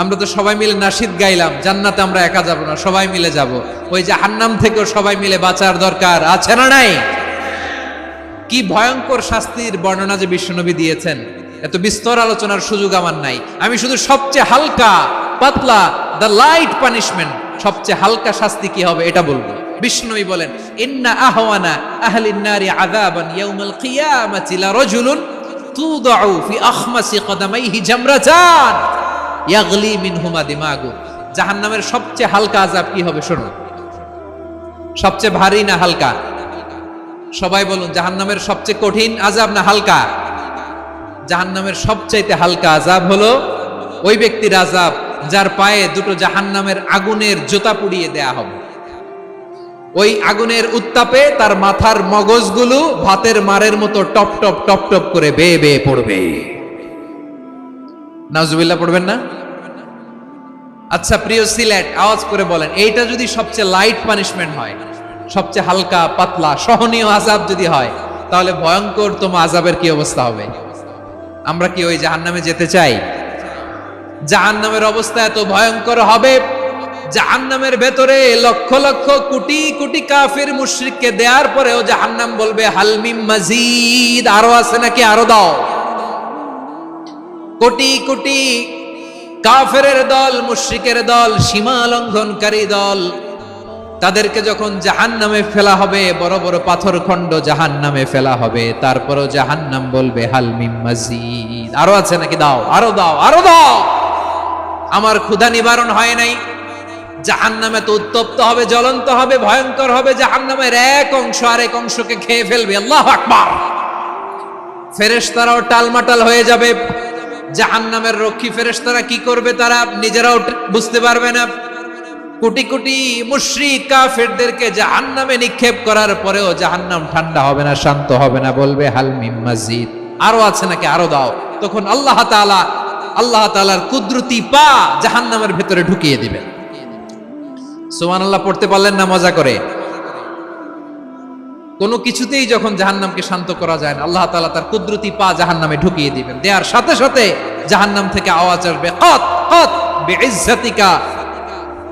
আমরা তো সবাই মিলে নাশিদ গাইলাম, জান্নাতে আমরা একা যাব না, সবাই মিলে যাব। ওই জাহান্নাম থেকেও সবাই মিলে বাঁচার দরকার আছে না নাই? কি ভয়ঙ্কর শাস্তির বর্ণনা যে বিশ্বনবী দিয়েছেন, এত বিস্তর আলোচনার সুযোগ আমার নাই। আমি শুধু সবচেয়ে হালকা পাতলা, দ্য লাইট পানিশমেন্ট, সবচেয়ে হালকা শাস্তি কি হবে এটা বলবো। বিশ্বনবী বলেন, ইন্না আহওয়ানা আহলিন নারি আযাবান ইয়াউমাল কিয়ামাতি লারাজুলুন তুদাউ ফি আখমাসি কদামাইহি জামরাতান ইয়াগলি মিনহুমা দিমাগু। জাহান্নামের সবচেয়ে হালকা আযাব কি হবে শুনুন। সবচেয়ে ভারী না হালকা? সবাই বলুন, জাহান্নামের সবচেয়ে কঠিন আযাব না হালকা? জাহান্নামের সবচাইতে হালকা আযাব হলো ওই ব্যক্তির আযাব যার পায়ে দুটো জাহান্নামের আগুনের জুতা পুড়িয়ে দেয়া হবে। ওই আগুনের উত্তাপে তার মাথার মগজগুলো ভাতের মারের মতো টপ টপ টপ টপ করে বেয়ে বেয়ে পড়বে। নাউজুবিল্লাহ পড়বেন না? আচ্ছা প্রিয় সিলেট, আওয়াজ করে বলেন, এইটা যদি সবচেয়ে লাইট পানিশমেন্ট হয়, সবচেয়ে হালকা পাতলা সহনীয় আযাব যদি হয়, তাহলে ভয়ঙ্করতম আযাবের কি অবস্থা হবে? আমরা কি ওই জাহান্নামে যেতে চাই? জাহান্নামের অবস্থা এত ভয়ঙ্কর হবে, জাহান্নামের ভেতরে লক্ষ লক্ষ কোটি কোটি কাফির মুশরিককে দেওয়ার পরেও জাহান্নাম বলবে হাল মিম মাজিদ, আরো আছে নাকি, আরো দাও। কোটি কোটি কাফেরের দল, মুশরিকের দল, সীমা লঙ্ঘনকারী দল, তাদেরকে যখন জাহান্নামে ফেলা হবে, বড় বড় পাথর খণ্ড জাহান্নামে ফেলা হবে, তারপরও জাহান্নাম বলবে হাল মিম মাজিদ, আরো আছে নাকি, দাও, আরো দাও, আরো দাও। আমার ক্ষুধা নিবারণ হয় নাই। জাহান্নামে তো উত্তপ্ত হবে, জ্বলন্ত হবে, ভয়ঙ্কর হবে। জাহান্নামের এক অংশ আরেক অংশকে খেয়ে ফেলবে। আল্লাহু আকবার। ফেরেশতারাও টালমাটাল হয়ে যাবে। জাহান্নামের রক্ষী ফেরেশতারা কি করবে তারা নিজেরাও বুঝতে পারবে না। কোটি কোটি মুশরিক কাফেরদেরকে জাহান্নামে নিক্ষেপ করার পরেও জাহান্নাম ঠান্ডা হবে না, শান্ত হবে না, বলবে হাল মিম মাজিদ, আরো আছে নাকি, আরো দাও। তখন আল্লাহ তাআলার কুদরতি পা জাহান্নামের ভেতরে ঢুকিয়ে দিবেন। সুবহানাল্লাহ পড়তে পারলেন না মজা করে? কোনো কিছুতেই যখন জাহান্নামকে শান্ত করা যায় না, আল্লাহ তাআলা তার কুদরতি পা জাহান্নামে ঢুকিয়ে দিবেন। দেওয়ার সাথে সাথে জাহান্নাম থেকে আওয়াজ আসবে, কত কত বিইজ্জাতিকা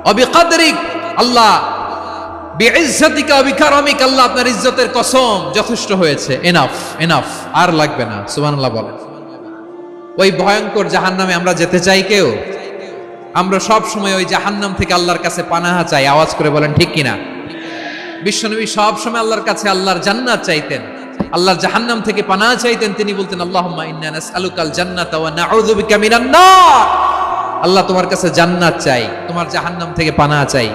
ওয়া বিকদরিক, আল্লাহ বিইজ্জাতিকা ওয়া বিকারামিক, আল্লাহ আপনার ইজ্জতের কসম, যথেষ্ট হয়েছে, এনাফ এনাফ, আর লাগবে না। সুবহানাল্লাহ বলেন। ওই ভয়ঙ্কর জাহান্নামে আমরা যেতে চাই কেউ? আমরা সব সময় ওই জাহান্নাম থেকে আল্লাহর কাছে পানাহা চাই। আওয়াজ করে বলেন ঠিক কিনা? বিশ্বনবী সব সময় আল্লাহর কাছে আল্লাহর জান্নাত চাইতেন, আল্লাহর জাহান্নাম থেকে পানাহা চাইতেন। তিনি বলতেন, আল্লাহুম্মা ইন্না নাসআলুকাল জান্নাতা ওয়া নাউযু বিকা মিনান নার। আল্লাহ তোমার কাছে জান্নাত চাই, তোমার জাহান্নাম থেকে পানাহা চাই।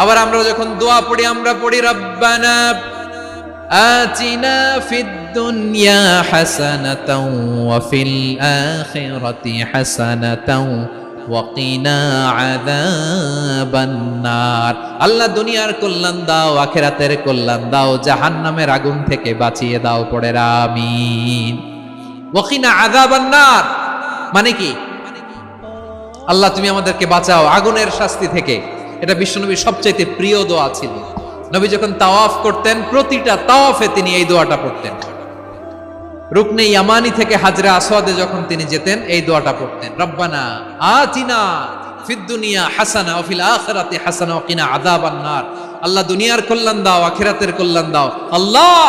আবার আমরা যখন দোয়া পড়ি, আমরা পড়ি রব্বানা আতিনা ফিদ দুনিয়া হাসানাতাও ওয়া ফিল আখিরাতি হাসানাতাও ওয়া কিনা আযাবান নার। আল্লাহ দুনিয়ার কল্যাণ দাও, আখিরাতের কল্যাণ দাও, জাহান্নামের আগুন থেকে বাঁচিয়ে দাও। পড়ে আমিন। ওয়া কিনা আযাবান নার মানে কি? আল্লাহ তুমি আমাদেরকে বাঁচাও আগুনের শাস্তি থেকে। এটা বিশ্বনবীর সবচাইতে প্রিয় দোয়া ছিল। নবী যখন তাওয়াফ করতেন, প্রতিটা তাওয়াফে তিনি এই দোয়াটা পড়তেন। রুকনে ইয়ামানি থেকে হাজরে আসওয়াদে যখন তিনি যেতেন, এই দোয়াটা পড়তেন, রব্বানা আতিনা ফিদ দুনিয়া হাসানা ওয়া ফিল আখিরাতি হাসানা ওয়া কিনা আযাবান নার। আল্লাহ দুনিয়ার কল্যাণ দাও, আখিরাতের কল্যাণ দাও। আল্লাহ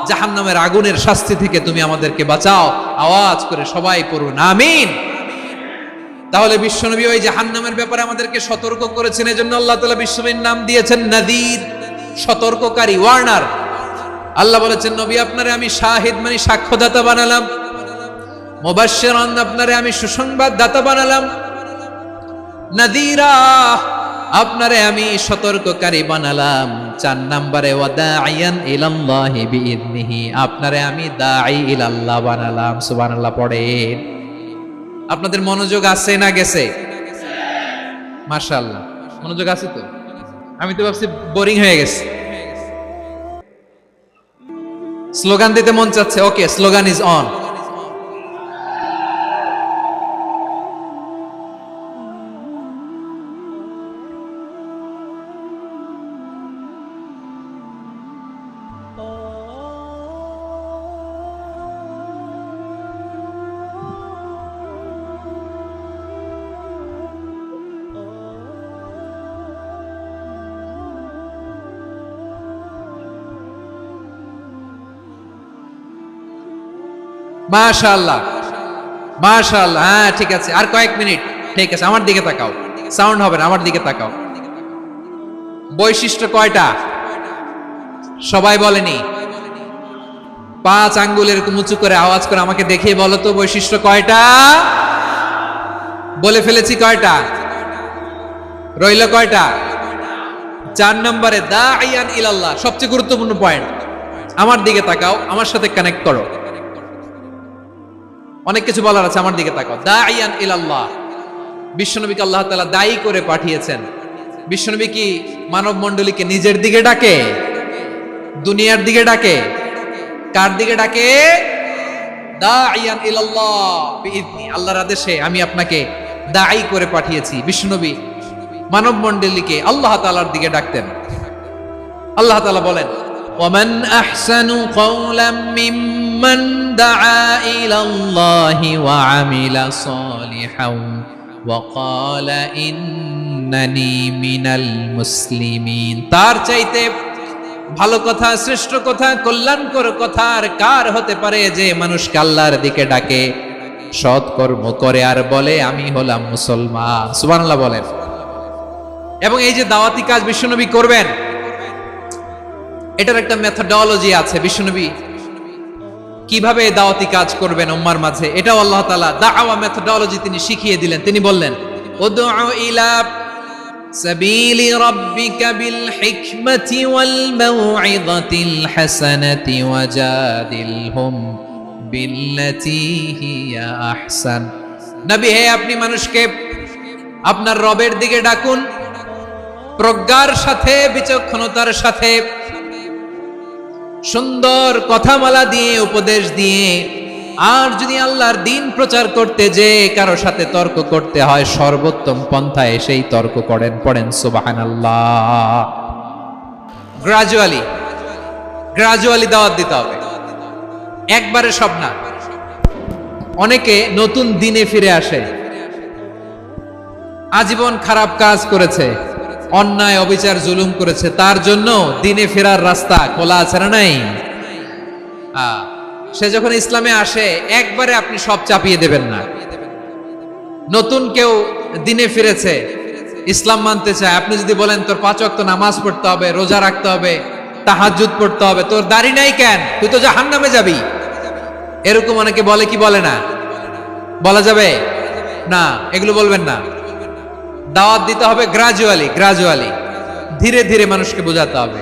জাহান্নামের আগুনের শাস্তি থেকে তুমি আমাদেরকে বাঁচাও। আওয়াজ করে সবাই পড়ুন আমিন। তাহলে বিশ্বনবী ওই জাহান্নামের ব্যাপারে আমাদেরকে সতর্ক করেছেন। এজন্য আল্লাহ তাআলা বিশ্বনবীর নাম দিয়েছেন নাযীর, সতর্ককারী, ওয়ার্নার। আল্লাহ বলেছেন, নবী আপনারে আমি শাহিদ মানে সাক্ষ্যদাতা বানালাম, মুবাশশিরান আপনারে আমি সুসংবাদ দাতা বানালাম, নাযীরা আপনারে আমি সতর্ককারী বানালাম। 4 নম্বরে ওয়া দাঈয়ান ইলাল্লাহি বিইذনিহি, আপনারে আমি দাঈ ইলাল্লাহ বানালাম। সুবহানাল্লাহ পড়েন। আপনাদের মনোযোগ আছে না গেছে? মাশাআল্লাহ মনোযোগ আছে তো? আমি তো ভাবছি বোরিং হয়ে গেছে। স্লোগান দিতে মন চাচ্ছে। ওকে, স্লোগান ইজ অন। মাশাআল্লাহ, মাশাআল্লাহ। হ্যাঁ ঠিক আছে, আর কয়েক মিনিট। ঠিক আছে, আমার দিকে তাকাও, সাউন্ড হবে না, আমার দিকে তাকাও। বৈশিষ্ট্য কয়টা সবাই বলেনি? 5 আঙ্গুল এরকম উঁচু করে আওয়াজ করে আমাকে দেখিয়ে বলো তো বৈশিষ্ট্য কয়টা? বলে ফেলেছি কয়টা? রইল কয়টা? 4 নম্বরে দাঈয়ান ইলাল্লাহ, সবচেয়ে গুরুত্বপূর্ণ পয়েন্ট। আমার দিকে তাকাও, আমার সাথে কানেক্ট করো। অনেক কিছু বলার আছে, আমার দিকে তাকাও। দাঈয়ান ইলাল্লাহ, বিশ্বনবীকে আল্লাহ তাআলা দায়ী করে পাঠিয়েছেন। বিশ্বনবী কি মানব মণ্ডলীকে নিজের দিকে ডাকে? দুনিয়ার দিকে ডাকে? কার দিকে ডাকে? দাঈয়ান ইলাল্লাহ বিইذনি, আল্লাহর আদেশে আমি আপনাকে দায়ী করে পাঠিয়েছি। বিশ্বনবী মানব মণ্ডলীকে আল্লাহ তাআলার দিকে ডাকতেন। আল্লাহ তাআলা বলেন, ওয়ামান আহসানু কওলাম মিম্মান দাআ ইলাল্লাহি ওয়া আমিলা সালিহান ওয়া ক্বালা ইন্নানি মিনাল মুসলিমিন। তার চাইতে ভালো কথা, শ্রেষ্ঠ কথা, কল্যাণকর কথা আর কার হতে পারে যে মানুষকে আল্লাহর দিকে ডাকে, সৎ কর্ম করে আর বলে আমি হলাম মুসলমান। সুবহানাল্লাহ বলেন। এবং এই যে দাওয়াতি কাজ বিশ্বনবী করবেন, এটার একটা মেথডোলজি আছে। বিশ্বনবী কিভাবে দাওয়াতি কাজ করবেন উম্মার মাঝে, এটাও আল্লাহ তাআলা দাওয়া মেথডোলজি তিনি শিখিয়ে দিলেন। তিনি বললেন, উদউ ইলা সাবিলি রাব্বিকা বিল হিকমাতি ওয়াল মাউইযাতিল হাসানাতি ওয়াজাদিলহুম বিল্লাতী হিয়া আহসান। নবী হে, আপনি মানুষকে আপনার রবের দিকে ডাকুন, প্রজ্ঞার সাথে, বিচক্ষণতার সাথে, সুন্দর কথামালা দিয়ে, উপদেশ দিয়ে। আর যদি আল্লাহর দ্বীন প্রচার করতে যে কারো সাথে তর্ক করতে হয়, সর্বোত্তম পন্থায় সেই তর্ক করেন। পড়েন সুবহানাল্লাহ। গ্রাজুয়ালি দাওয়াত দিতে হবে, একবারে সব না। অনেকে নতুন দিনে ফিরে আসে, আজীবন খারাপ কাজ করেছে, অন্যায় অবিচার জুলুম করেছে, তার জন্য দিনে ফেরার রাস্তা খোলা আছে না নাই? সে যখন ইসলামে আসে একবারে আপনি সব চাপিয়ে দেবেন না। নতুন কেউ দিনে ফিরেছে, ইসলাম মানতে চায়, আপনি যদি বলেন তোর 5 ওয়াক্ত নামাজ পড়তে হবে, রোজা রাখতে হবে, তাহাজ্জুদ পড়তে হবে, তোর দাড়ি নাই কেন, তুই তো জাহান্নামে যাবি, এরকম অনেকে বলে কি বলে না? বলা যাবে না, এগুলো বলবেন না। দাওয়াত দিতে হবে গ্রাজুয়ালি, ধীরে ধীরে মানুষকে বোঝাতে হবে।